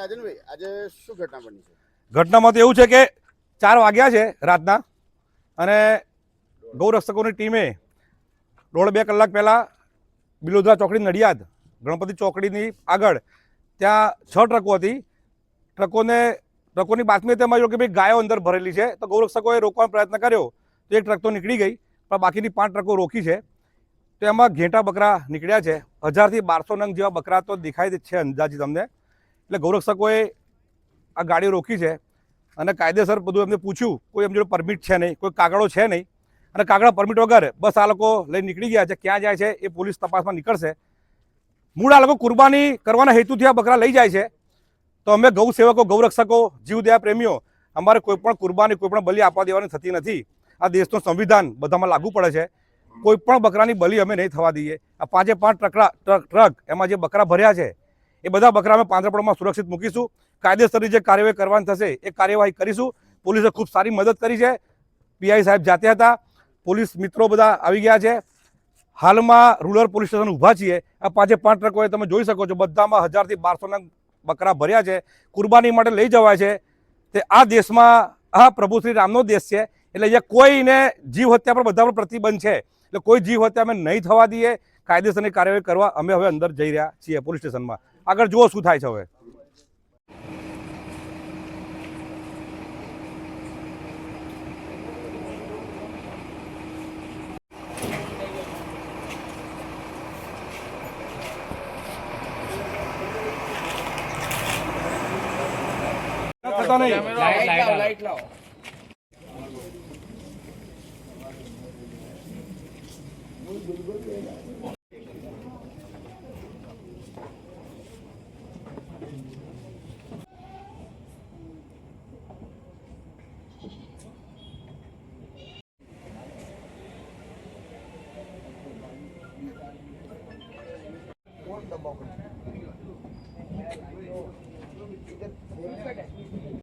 રાજનભાઈ આજે શું ઘટના બની છે? ઘટનામાં તો એવું છે કે 4 વાગ્યા છે રાતના અને ગૌરક્ષકોની ટીમે 1.5-2 કલાક પહેલાં બિલોદરા ચોકડી નડિયાદ ગણપતિ ચોકડીની આગળ ત્યાં 6 ટ્રકો હતી. ટ્રકોની બાતમી તેમાં જો કે ભાઈ ગાયો અંદર ભરેલી છે, તો ગૌરક્ષકોએ રોકવાનો પ્રયત્ન કર્યો તો એક ટ્રક તો નીકળી ગઈ, પણ બાકીની 5 ટ્રકો રોકી છે. તો એમાં ઘેટા બકરા નીકળ્યા છે. 1000થી 1200 નંગ જેવા બકરા તો દેખાય છે અંદાજિત તમને. એટલે ગૌરક્ષકોએ આ ગાડી રોકી છે અને કાયદેસર બધું એમને પૂછ્યું. કોઈ એમની જોડે પરમિટ છે નહીં, કોઈ કાગળો છે નહીં, અને કાગળ પરમિટ વગર બસ આ લોકો લઈને નીકળી ગયા છે. ક્યાં જાય છે એ પોલીસ તપાસમાં નીકળશે. મૂળ આ લોકો કુરબાની કરવાના હેતુથી આ બકરા લઈ જાય છે. તો અમે ગૌ સેવકો, ગૌરક્ષકો, જીવદયા પ્રેમીઓ, અમારે કોઈ પણ કુરબાની, કોઈ પણ બલિ આપવા દેવાની થતી નથી. આ દેશનું સંવિધાન બધામાં લાગુ પડે છે. કોઈ પણ બકરાની બલિ અમે નહીં થવા દઈએ. આ 5 ટ્રક એમાં જે બકરા ભર્યા છે એ બધા બકરા અમે પાંજરાપોળમાં સુરક્ષિત મૂકીશું. કાયદેસરની જે કાર્યવાહી કરવાની થશે એ કાર્યવાહી કરીશું. પોલીસે ખૂબ સારી મદદ કરી છે. પીઆઈ સાહેબ જાતે હતા, પોલીસ મિત્રો બધા આવી ગયા છે. હાલમાં રૂરલ પોલીસ સ્ટેશન ઊભા છીએ. આ 5 ટ્રકોએ તમે જોઈ શકો છો, બધામાં 1000થી 1200 નંગ બકરા ભર્યા છે. કુરબાની માટે લઈ જવાય છે. તે આ દેશમાં આ પ્રભુ શ્રી રામનો દેશ છે, એટલે અહીંયા કોઈને જીવ હત્યા પર બધા પર પ્રતિબંધ છે. એટલે કોઈ જીવ હત્યા અમે નહીં થવા દઈએ. કાયદેસરની કાર્યવાહી કરવા અમે હવે અંદર જઈ રહ્યા છીએ પોલીસ સ્ટેશનમાં. આગળ જુઓ શું થાય છે હવે. થતા નહીં. લાઈટ લાવો.